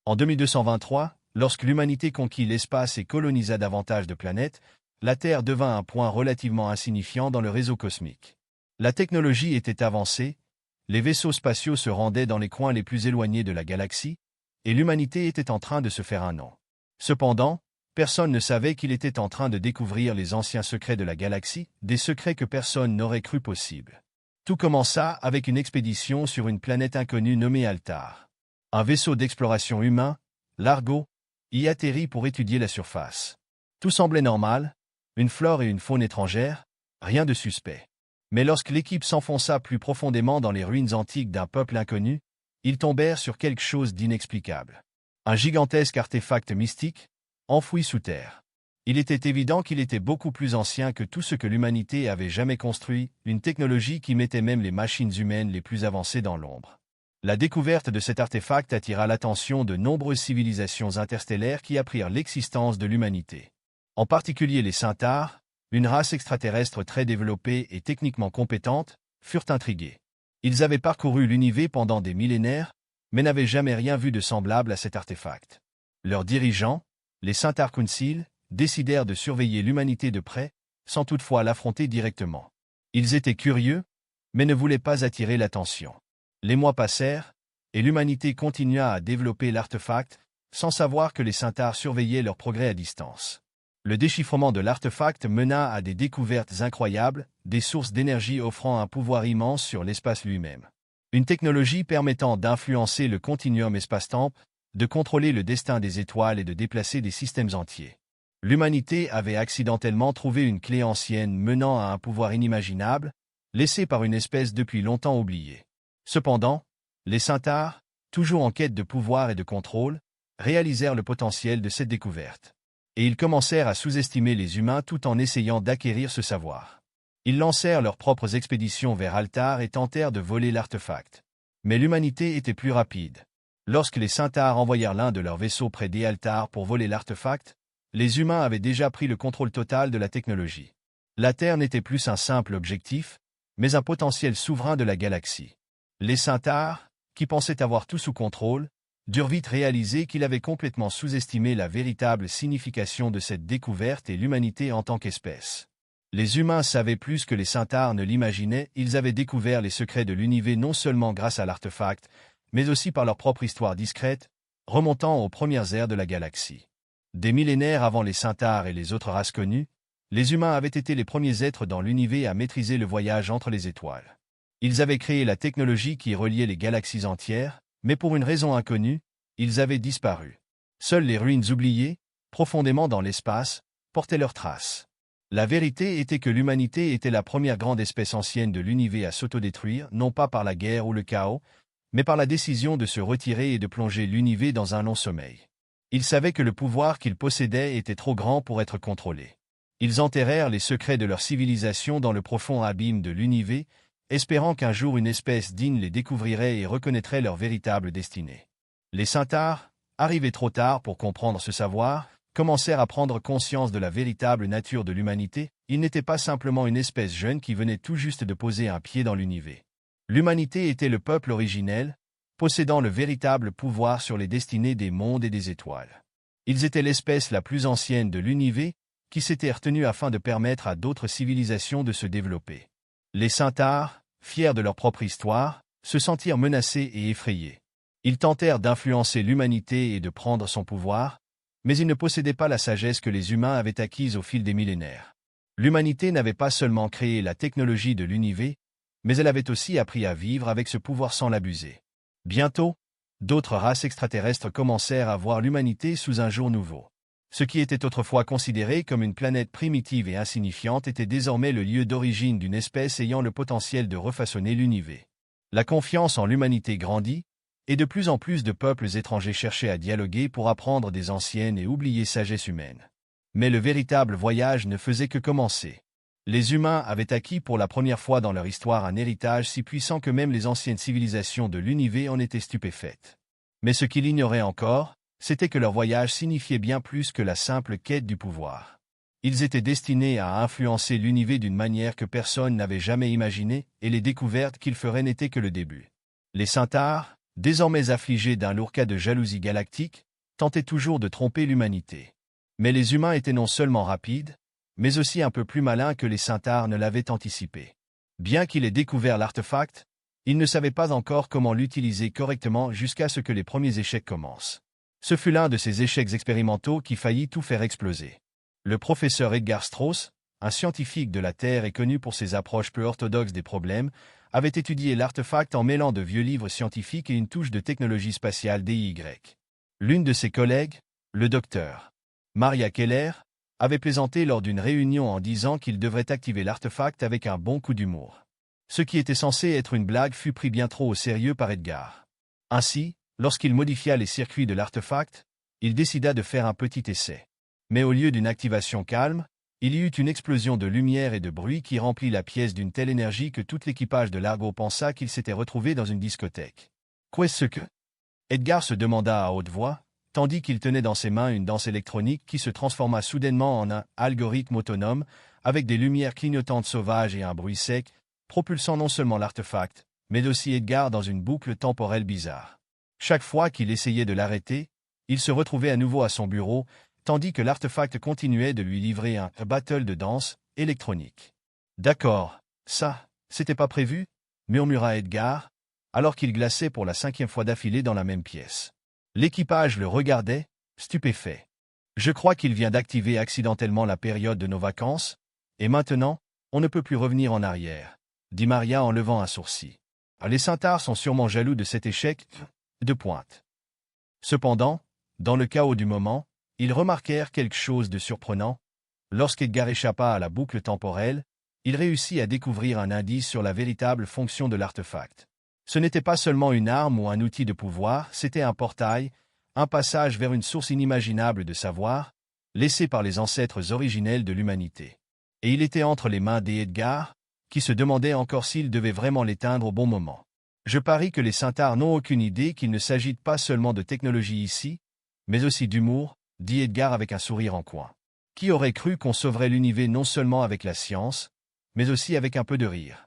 En 2223, lorsque l'humanité conquit l'espace et colonisa davantage de planètes, la Terre devint un point relativement insignifiant dans le réseau cosmique. La technologie était avancée, les vaisseaux spatiaux se rendaient dans les coins les plus éloignés de la galaxie, et l'humanité était en train de se faire un nom. Cependant, personne ne savait qu'il était en train de découvrir les anciens secrets de la galaxie, des secrets que personne n'aurait cru possibles. Tout commença avec une expédition sur une planète inconnue nommée Altar. Un vaisseau d'exploration humain, l'Argo, y atterrit pour étudier la surface. Tout semblait normal, une flore et une faune étrangères, rien de suspect. Mais lorsque l'équipe s'enfonça plus profondément dans les ruines antiques d'un peuple inconnu, ils tombèrent sur quelque chose d'inexplicable. Un gigantesque artefact mystique, enfoui sous terre. Il était évident qu'il était beaucoup plus ancien que tout ce que l'humanité avait jamais construit, une technologie qui mettait même les machines humaines les plus avancées dans l'ombre. La découverte de cet artefact attira l'attention de nombreuses civilisations interstellaires qui apprirent l'existence de l'humanité. En particulier les Centaures, une race extraterrestre très développée et techniquement compétente, furent intrigués. Ils avaient parcouru l'univers pendant des millénaires, mais n'avaient jamais rien vu de semblable à cet artefact. Leurs dirigeants, les Centaur Council, décidèrent de surveiller l'humanité de près, sans toutefois l'affronter directement. Ils étaient curieux, mais ne voulaient pas attirer l'attention. Les mois passèrent, et l'humanité continua à développer l'artefact, sans savoir que les Centaurs surveillaient leur progrès à distance. Le déchiffrement de l'artefact mena à des découvertes incroyables, des sources d'énergie offrant un pouvoir immense sur l'espace lui-même. Une technologie permettant d'influencer le continuum espace-temps, de contrôler le destin des étoiles et de déplacer des systèmes entiers. L'humanité avait accidentellement trouvé une clé ancienne menant à un pouvoir inimaginable, laissé par une espèce depuis longtemps oubliée. Cependant, les Centaurs, toujours en quête de pouvoir et de contrôle, réalisèrent le potentiel de cette découverte. Et ils commencèrent à sous-estimer les humains tout en essayant d'acquérir ce savoir. Ils lancèrent leurs propres expéditions vers Altar et tentèrent de voler l'artefact. Mais l'humanité était plus rapide. Lorsque les Centaurs envoyèrent l'un de leurs vaisseaux près d'Altar pour voler l'artefact, les humains avaient déjà pris le contrôle total de la technologie. La Terre n'était plus un simple objectif, mais un potentiel souverain de la galaxie. Les Centaurs, qui pensaient avoir tout sous contrôle, durent vite réaliser qu'ils avaient complètement sous-estimé la véritable signification de cette découverte et l'humanité en tant qu'espèce. Les humains savaient plus que les Centaurs ne l'imaginaient, ils avaient découvert les secrets de l'univers non seulement grâce à l'artefact, mais aussi par leur propre histoire discrète, remontant aux premières ères de la galaxie. Des millénaires avant les Centaurs et les autres races connues, les humains avaient été les premiers êtres dans l'univers à maîtriser le voyage entre les étoiles. Ils avaient créé la technologie qui reliait les galaxies entières, mais pour une raison inconnue, ils avaient disparu. Seules les ruines oubliées, profondément dans l'espace, portaient leurs traces. La vérité était que l'humanité était la première grande espèce ancienne de l'univers à s'autodétruire, non pas par la guerre ou le chaos, mais par la décision de se retirer et de plonger l'univers dans un long sommeil. Ils savaient que le pouvoir qu'ils possédaient était trop grand pour être contrôlé. Ils enterrèrent les secrets de leur civilisation dans le profond abîme de l'univers, espérant qu'un jour une espèce digne les découvrirait et reconnaîtrait leur véritable destinée. Les Centaurs, arrivés trop tard pour comprendre ce savoir, commencèrent à prendre conscience de la véritable nature de l'humanité. Ils n'étaient pas simplement une espèce jeune qui venait tout juste de poser un pied dans l'univers. L'humanité était le peuple originel, possédant le véritable pouvoir sur les destinées des mondes et des étoiles. Ils étaient l'espèce la plus ancienne de l'univers, qui s'était retenue afin de permettre à d'autres civilisations de se développer. Les Centaurs, fiers de leur propre histoire, se sentirent menacés et effrayés. Ils tentèrent d'influencer l'humanité et de prendre son pouvoir, mais ils ne possédaient pas la sagesse que les humains avaient acquise au fil des millénaires. L'humanité n'avait pas seulement créé la technologie de l'univers, mais elle avait aussi appris à vivre avec ce pouvoir sans l'abuser. Bientôt, d'autres races extraterrestres commencèrent à voir l'humanité sous un jour nouveau. Ce qui était autrefois considéré comme une planète primitive et insignifiante était désormais le lieu d'origine d'une espèce ayant le potentiel de refaçonner l'univers. La confiance en l'humanité grandit, et de plus en plus de peuples étrangers cherchaient à dialoguer pour apprendre des anciennes et oubliées sagesses humaines. Mais le véritable voyage ne faisait que commencer. Les humains avaient acquis pour la première fois dans leur histoire un héritage si puissant que même les anciennes civilisations de l'univers en étaient stupéfaites. Mais ce qu'ils ignoraient encore, c'était que leur voyage signifiait bien plus que la simple quête du pouvoir. Ils étaient destinés à influencer l'univers d'une manière que personne n'avait jamais imaginée, et les découvertes qu'ils feraient n'étaient que le début. Les Centaurs, désormais affligés d'un lourd cas de jalousie galactique, tentaient toujours de tromper l'humanité. Mais les humains étaient non seulement rapides, mais aussi un peu plus malins que les Centaures ne l'avaient anticipé. Bien qu'il ait découvert l'artefact, il ne savait pas encore comment l'utiliser correctement jusqu'à ce que les premiers échecs commencent. Ce fut l'un de ces échecs expérimentaux qui faillit tout faire exploser. Le professeur Edgar Strauss, un scientifique de la Terre et connu pour ses approches peu orthodoxes des problèmes, avait étudié l'artefact en mêlant de vieux livres scientifiques et une touche de technologie spatiale DIY. L'une de ses collègues, le docteur Maria Keller, avait plaisanté lors d'une réunion en disant qu'il devrait activer l'artefact avec un bon coup d'humour. Ce qui était censé être une blague fut pris bien trop au sérieux par Edgar. Ainsi, lorsqu'il modifia les circuits de l'artefact, il décida de faire un petit essai. Mais au lieu d'une activation calme, il y eut une explosion de lumière et de bruit qui remplit la pièce d'une telle énergie que tout l'équipage de l'Argo pensa qu'il s'était retrouvé dans une discothèque. Qu'est-ce que? Edgar se demanda à haute voix, tandis qu'il tenait dans ses mains une danse électronique qui se transforma soudainement en un algorithme autonome, avec des lumières clignotantes sauvages et un bruit sec, propulsant non seulement l'artefact, mais aussi Edgar dans une boucle temporelle bizarre. Chaque fois qu'il essayait de l'arrêter, il se retrouvait à nouveau à son bureau, tandis que l'artefact continuait de lui livrer un battle de danse électronique. « D'accord, ça, c'était pas prévu ?» murmura Edgar, alors qu'il glaçait pour la 5e fois d'affilée dans la même pièce. L'équipage le regardait, stupéfait. « Je crois qu'il vient d'activer accidentellement la période de nos vacances, et maintenant, on ne peut plus revenir en arrière, » dit Maria en levant un sourcil. « Les Centaures sont sûrement jaloux de cet échec de pointe. » Cependant, dans le chaos du moment, ils remarquèrent quelque chose de surprenant. Lorsqu'Edgar échappa à la boucle temporelle, il réussit à découvrir un indice sur la véritable fonction de l'artefact. Ce n'était pas seulement une arme ou un outil de pouvoir, c'était un portail, un passage vers une source inimaginable de savoir, laissé par les ancêtres originels de l'humanité. Et il était entre les mains d'Edgar, qui se demandait encore s'il devait vraiment l'éteindre au bon moment. Je parie que les Centaures n'ont aucune idée qu'il ne s'agit pas seulement de technologie ici, mais aussi d'humour, dit Edgar avec un sourire en coin. Qui aurait cru qu'on sauverait l'univers non seulement avec la science, mais aussi avec un peu de rire?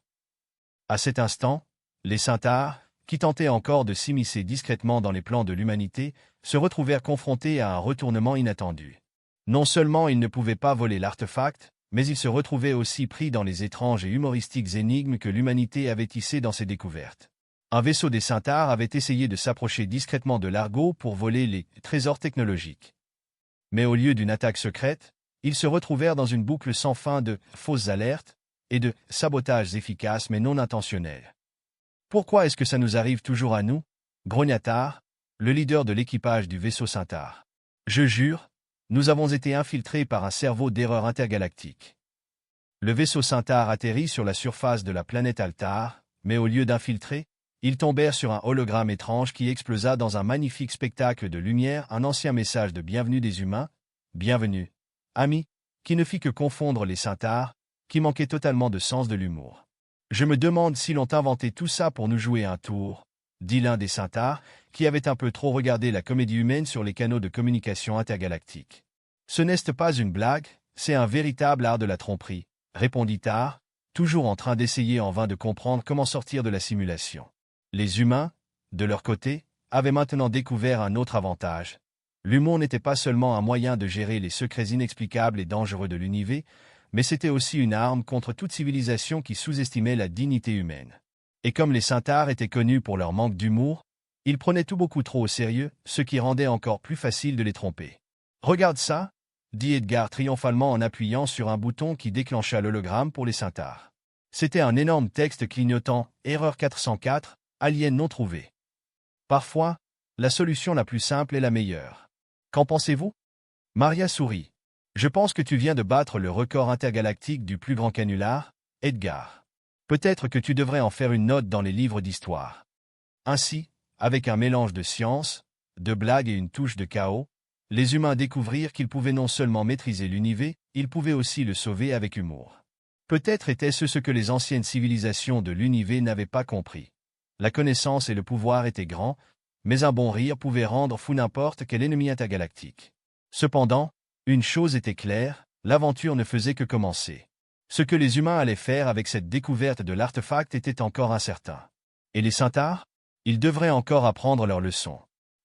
À cet instant, les Centaures, qui tentaient encore de s'immiscer discrètement dans les plans de l'humanité, se retrouvèrent confrontés à un retournement inattendu. Non seulement ils ne pouvaient pas voler l'artefact, mais ils se retrouvaient aussi pris dans les étranges et humoristiques énigmes que l'humanité avait tissées dans ses découvertes. Un vaisseau des Centaures avait essayé de s'approcher discrètement de l'Argo pour voler les trésors technologiques. Mais au lieu d'une attaque secrète, ils se retrouvèrent dans une boucle sans fin de fausses alertes et de sabotages efficaces mais non intentionnels. « Pourquoi est-ce que ça nous arrive toujours à nous ?» grogna Tar, le leader de l'équipage du vaisseau Centaure. « Je jure, nous avons été infiltrés par un cerveau d'erreur intergalactique. » Le vaisseau Centaure atterrit sur la surface de la planète Altar, mais au lieu d'infiltrer, ils tombèrent sur un hologramme étrange qui explosa dans un magnifique spectacle de lumière, un ancien message de bienvenue des humains, « Bienvenue, amis », qui ne fit que confondre les Centaures, qui manquaient totalement de sens de l'humour. « Je me demande s'ils ont inventé tout ça pour nous jouer un tour », dit l'un des Centaures, qui avait un peu trop regardé la comédie humaine sur les canaux de communication intergalactiques. « Ce n'est pas une blague, c'est un véritable art de la tromperie, » répondit Tar, toujours en train d'essayer en vain de comprendre comment sortir de la simulation. Les humains, de leur côté, avaient maintenant découvert un autre avantage. L'humour n'était pas seulement un moyen de gérer les secrets inexplicables et dangereux de l'univers, mais c'était aussi une arme contre toute civilisation qui sous-estimait la dignité humaine. Et comme les Centaures étaient connus pour leur manque d'humour, ils prenaient tout beaucoup trop au sérieux, ce qui rendait encore plus facile de les tromper. « Regarde ça !» dit Edgar triomphalement en appuyant sur un bouton qui déclencha l'hologramme pour les Centaures. C'était un énorme texte clignotant « Erreur 404, alien non trouvé ». Parfois, la solution la plus simple est la meilleure. Qu'en pensez-vous? Maria sourit. Je pense que tu viens de battre le record intergalactique du plus grand canular, Edgar. Peut-être que tu devrais en faire une note dans les livres d'histoire. Ainsi, avec un mélange de science, de blagues et une touche de chaos, les humains découvrirent qu'ils pouvaient non seulement maîtriser l'univers, ils pouvaient aussi le sauver avec humour. Peut-être était-ce ce que les anciennes civilisations de l'univers n'avaient pas compris. La connaissance et le pouvoir étaient grands, mais un bon rire pouvait rendre fou n'importe quel ennemi intergalactique. Cependant, une chose était claire, l'aventure ne faisait que commencer. Ce que les humains allaient faire avec cette découverte de l'artefact était encore incertain. Et les Centaures? Ils devraient encore apprendre leur leçon.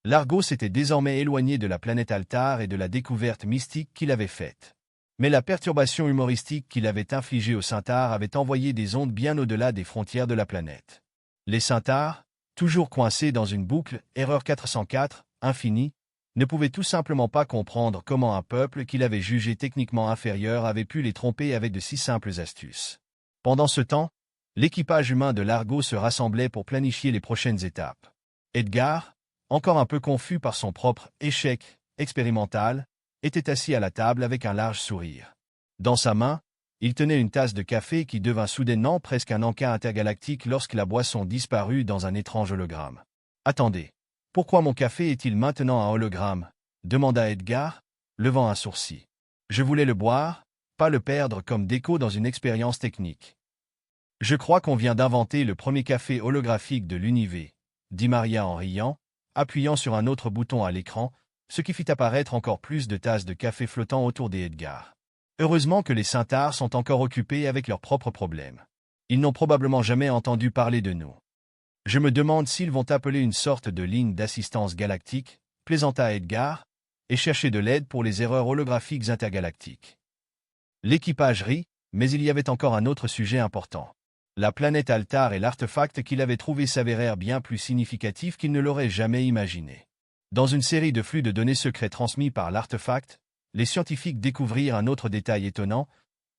Largo s'était désormais éloigné de la planète Altar et de la découverte mystique qu'il avait faite. Mais la perturbation humoristique qu'il avait infligée aux Centaures avait envoyé des ondes bien au-delà des frontières de la planète. Les Centaures, toujours coincés dans une boucle, erreur 404, infinie, ne pouvaient tout simplement pas comprendre comment un peuple qu'il avait jugé techniquement inférieur avait pu les tromper avec de si simples astuces. Pendant ce temps, l'équipage humain de Largo se rassemblait pour planifier les prochaines étapes. Edgar, encore un peu confus par son propre échec expérimental, était assis à la table avec un large sourire. Dans sa main, il tenait une tasse de café qui devint soudainement presque un encas intergalactique lorsque la boisson disparut dans un étrange hologramme. « Attendez, pourquoi mon café est-il maintenant un hologramme » demanda Edgar, levant un sourcil. « Je voulais le boire, pas le perdre comme déco dans une expérience technique. »« Je crois qu'on vient d'inventer le premier café holographique de l'univers, » dit Maria en riant, appuyant sur un autre bouton à l'écran, ce qui fit apparaître encore plus de tasses de café flottant autour des Edgar. Heureusement que les Centaures sont encore occupés avec leurs propres problèmes. Ils n'ont probablement jamais entendu parler de nous. Je me demande s'ils vont appeler une sorte de ligne d'assistance galactique, plaisanta Edgar, et chercher de l'aide pour les erreurs holographiques intergalactiques. L'équipage rit, mais il y avait encore un autre sujet important. La planète Altar et l'artefact qu'il avait trouvé s'avérèrent bien plus significatifs qu'il ne l'aurait jamais imaginé. Dans une série de flux de données secrets transmis par l'artefact, les scientifiques découvrirent un autre détail étonnant.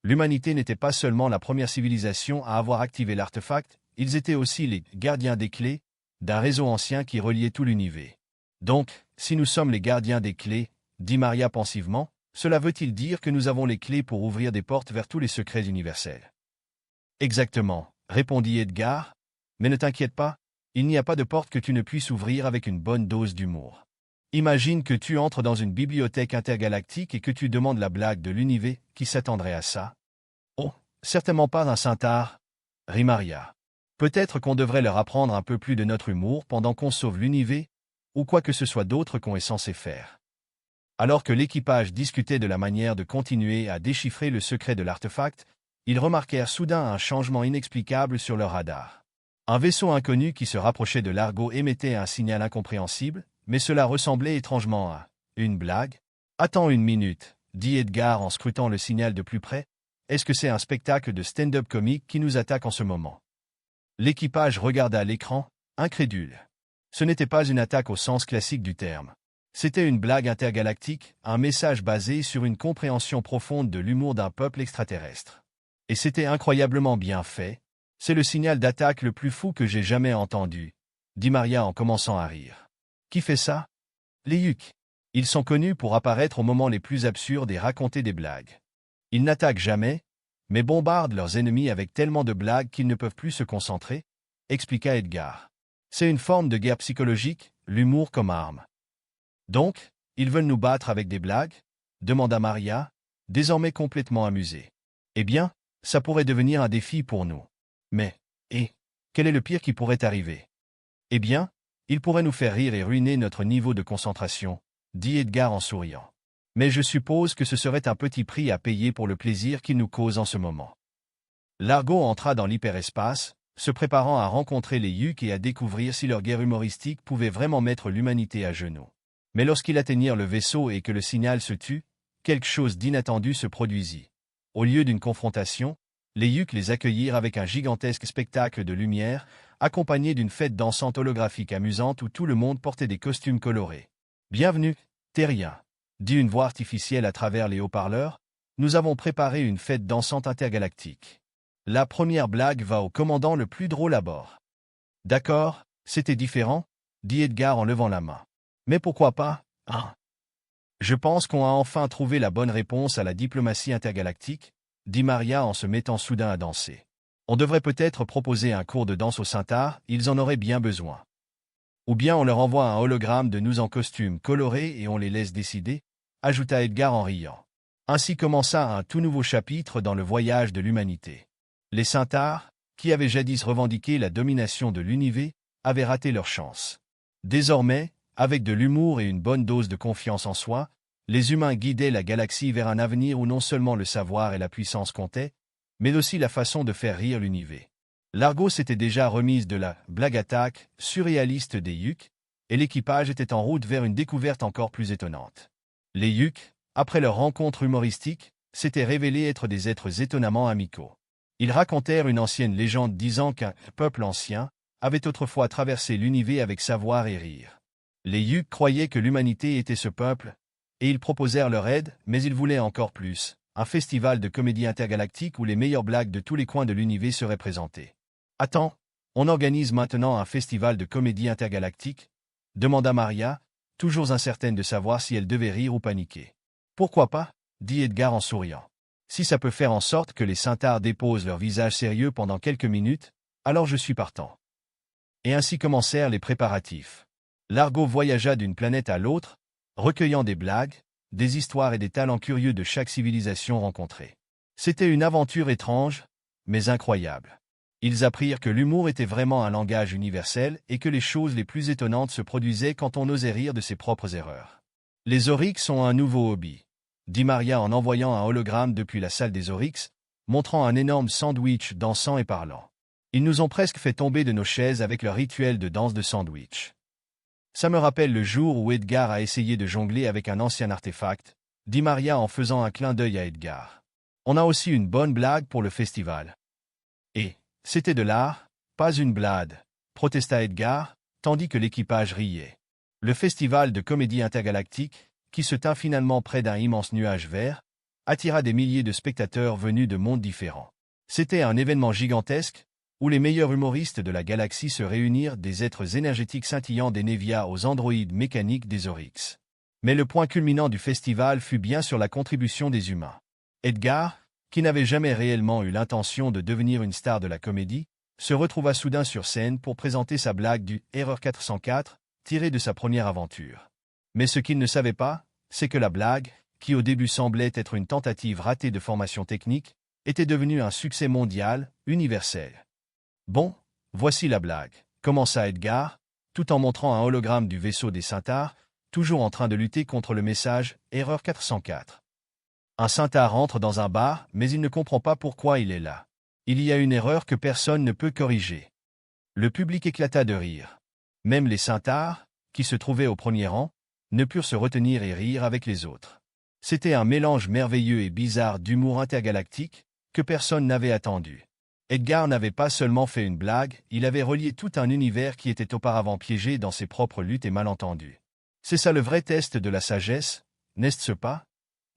L'humanité n'était pas seulement la première civilisation à avoir activé l'artefact, ils étaient aussi les gardiens des clés d'un réseau ancien qui reliait tout l'univers. Donc, si nous sommes les gardiens des clés, dit Maria pensivement, cela veut-il dire que nous avons les clés pour ouvrir des portes vers tous les secrets universels? Exactement, répondit Edgar, mais ne t'inquiète pas, il n'y a pas de porte que tu ne puisses ouvrir avec une bonne dose d'humour. Imagine que tu entres dans une bibliothèque intergalactique et que tu demandes la blague de l'univers, qui s'attendrait à ça? Oh, certainement pas un Centaure, rit Maria. Peut-être qu'on devrait leur apprendre un peu plus de notre humour pendant qu'on sauve l'univers, ou quoi que ce soit d'autre qu'on est censé faire. Alors que l'équipage discutait de la manière de continuer à déchiffrer le secret de l'artefact, ils remarquèrent soudain un changement inexplicable sur leur radar. Un vaisseau inconnu qui se rapprochait de Largo émettait un signal incompréhensible, mais cela ressemblait étrangement à une blague. « Attends une minute, » dit Edgar en scrutant le signal de plus près. « Est-ce que c'est un spectacle de stand-up comique qui nous attaque en ce moment ?» L'équipage regarda l'écran, incrédule. Ce n'était pas une attaque au sens classique du terme. C'était une blague intergalactique, un message basé sur une compréhension profonde de l'humour d'un peuple extraterrestre. Et c'était incroyablement bien fait. C'est le signal d'attaque le plus fou que j'ai jamais entendu, dit Maria en commençant à rire. Qui fait ça? Les Yuks. Ils sont connus pour apparaître aux moments les plus absurdes et raconter des blagues. Ils n'attaquent jamais, mais bombardent leurs ennemis avec tellement de blagues qu'ils ne peuvent plus se concentrer, expliqua Edgar. C'est une forme de guerre psychologique, l'humour comme arme. Donc, ils veulent nous battre avec des blagues? Demanda Maria, désormais complètement amusée. Eh bien, ça pourrait devenir un défi pour nous. Mais, quel est le pire qui pourrait arriver? Eh bien, ils pourraient nous faire rire et ruiner notre niveau de concentration, dit Edgar en souriant. Mais je suppose que ce serait un petit prix à payer pour le plaisir qu'ils nous causent en ce moment. Largo entra dans l'hyperespace, se préparant à rencontrer les Yuks et à découvrir si leur guerre humoristique pouvait vraiment mettre l'humanité à genoux. Mais lorsqu'ils atteignirent le vaisseau et que le signal se tut, quelque chose d'inattendu se produisit. Au lieu d'une confrontation, les Yuks les accueillirent avec un gigantesque spectacle de lumière, accompagné d'une fête dansante holographique amusante où tout le monde portait des costumes colorés. « Bienvenue, Terrien », dit une voix artificielle à travers les haut-parleurs, « nous avons préparé une fête dansante intergalactique. La première blague va au commandant le plus drôle à bord. » « D'accord, c'était différent, » dit Edgar en levant la main. « Mais pourquoi pas, hein? Je pense qu'on a enfin trouvé la bonne réponse à la diplomatie intergalactique, » dit Maria en se mettant soudain à danser. On devrait peut-être proposer un cours de danse aux Centaures, ils en auraient bien besoin. Ou bien on leur envoie un hologramme de nous en costume coloré et on les laisse décider, ajouta Edgar en riant. Ainsi commença un tout nouveau chapitre dans le voyage de l'humanité. Les Centaures, qui avaient jadis revendiqué la domination de l'univers, avaient raté leur chance. Désormais, avec de l'humour et une bonne dose de confiance en soi, les humains guidaient la galaxie vers un avenir où non seulement le savoir et la puissance comptaient, mais aussi la façon de faire rire l'univers. L'Argo s'était déjà remise de la blague attaque surréaliste des Yuks, et l'équipage était en route vers une découverte encore plus étonnante. Les Yuks, après leur rencontre humoristique, s'étaient révélés être des êtres étonnamment amicaux. Ils racontèrent une ancienne légende disant qu'un peuple ancien avait autrefois traversé l'univers avec savoir et rire. Les Yuks croyaient que l'humanité était ce peuple, et ils proposèrent leur aide, mais ils voulaient encore plus, un festival de comédie intergalactique où les meilleures blagues de tous les coins de l'univers seraient présentées. « Attends, on organise maintenant un festival de comédie intergalactique ?» demanda Maria, toujours incertaine de savoir si elle devait rire ou paniquer. « Pourquoi pas ?» dit Edgar en souriant. « Si ça peut faire en sorte que les Centaures déposent leur visage sérieux pendant quelques minutes, alors je suis partant. » Et ainsi commencèrent les préparatifs. L'Argo voyagea d'une planète à l'autre, recueillant des blagues, des histoires et des talents curieux de chaque civilisation rencontrée. C'était une aventure étrange, mais incroyable. Ils apprirent que l'humour était vraiment un langage universel et que les choses les plus étonnantes se produisaient quand on osait rire de ses propres erreurs. Les Oryx ont un nouveau hobby, dit Maria en envoyant un hologramme depuis la salle des Oryx, montrant un énorme sandwich dansant et parlant. Ils nous ont presque fait tomber de nos chaises avec leur rituel de danse de sandwich. Ça me rappelle le jour où Edgar a essayé de jongler avec un ancien artefact, dit Maria en faisant un clin d'œil à Edgar. On a aussi une bonne blague pour le festival. Et c'était de l'art, pas une blague, protesta Edgar, tandis que l'équipage riait. Le festival de comédie intergalactique, qui se tint finalement près d'un immense nuage vert, attira des milliers de spectateurs venus de mondes différents. C'était un événement gigantesque, où les meilleurs humoristes de la galaxie se réunirent, des êtres énergétiques scintillants des Névia aux androïdes mécaniques des Oryx. Mais le point culminant du festival fut bien sûr la contribution des humains. Edgar, qui n'avait jamais réellement eu l'intention de devenir une star de la comédie, se retrouva soudain sur scène pour présenter sa blague du « Erreur 404 » tirée de sa première aventure. Mais ce qu'il ne savait pas, c'est que la blague, qui au début semblait être une tentative ratée de formation technique, était devenue un succès mondial, universel. « Bon, voici la blague », commença Edgar, tout en montrant un hologramme du vaisseau des Centaures, toujours en train de lutter contre le message « Erreur 404 ». Un Centaure entre dans un bar, mais il ne comprend pas pourquoi il est là. Il y a une erreur que personne ne peut corriger. Le public éclata de rire. Même les Centaures, qui se trouvaient au premier rang, ne purent se retenir et rire avec les autres. C'était un mélange merveilleux et bizarre d'humour intergalactique que personne n'avait attendu. Edgar n'avait pas seulement fait une blague, il avait relié tout un univers qui était auparavant piégé dans ses propres luttes et malentendus. C'est ça le vrai test de la sagesse, n'est-ce pas ?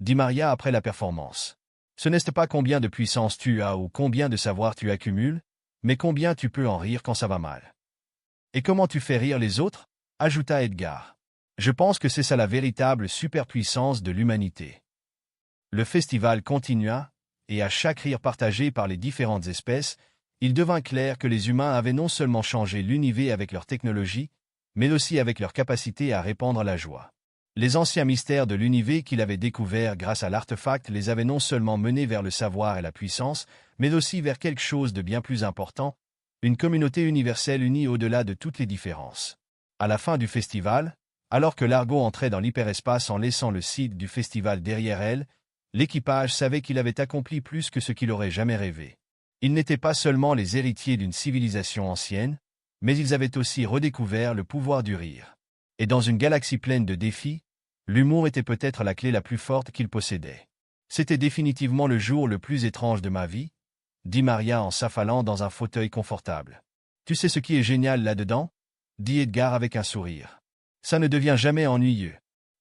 Dit Maria après la performance. Ce n'est pas combien de puissance tu as ou combien de savoir tu accumules, mais combien tu peux en rire quand ça va mal. Et comment tu fais rire les autres ? Ajouta Edgar. Je pense que c'est ça la véritable superpuissance de l'humanité. Le festival continua, et à chaque rire partagé par les différentes espèces, il devint clair que les humains avaient non seulement changé l'univers avec leur technologie, mais aussi avec leur capacité à répandre la joie. Les anciens mystères de l'univers qu'il avait découverts grâce à l'artefact les avaient non seulement menés vers le savoir et la puissance, mais aussi vers quelque chose de bien plus important, une communauté universelle unie au-delà de toutes les différences. À la fin du festival, alors que l'Argo entrait dans l'hyperespace en laissant le site du festival derrière elle, l'équipage savait qu'il avait accompli plus que ce qu'il aurait jamais rêvé. Ils n'étaient pas seulement les héritiers d'une civilisation ancienne, mais ils avaient aussi redécouvert le pouvoir du rire. Et dans une galaxie pleine de défis, l'humour était peut-être la clé la plus forte qu'ils possédaient. C'était définitivement le jour le plus étrange de ma vie, dit Maria en s'affalant dans un fauteuil confortable. Tu sais ce qui est génial là-dedans ? Dit Edgar avec un sourire. Ça ne devient jamais ennuyeux.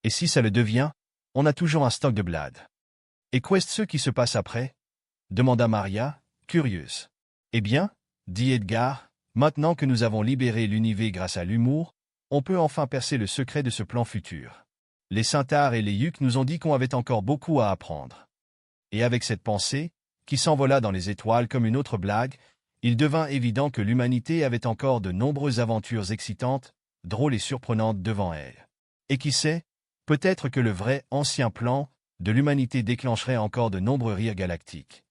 Et si ça le devient, on a toujours un stock de blades. Et qu'est-ce ce qui se passe après ? Demanda Maria, curieuse. Eh bien, dit Edgar, maintenant que nous avons libéré l'univers grâce à l'humour, on peut enfin percer le secret de ce plan futur. Les Centaures et les Yuks nous ont dit qu'on avait encore beaucoup à apprendre. Et avec cette pensée, qui s'envola dans les étoiles comme une autre blague, il devint évident que l'humanité avait encore de nombreuses aventures excitantes, drôles et surprenantes devant elle. Et qui sait, peut-être que le vrai ancien plan de l'humanité déclencherait encore de nombreux rires galactiques.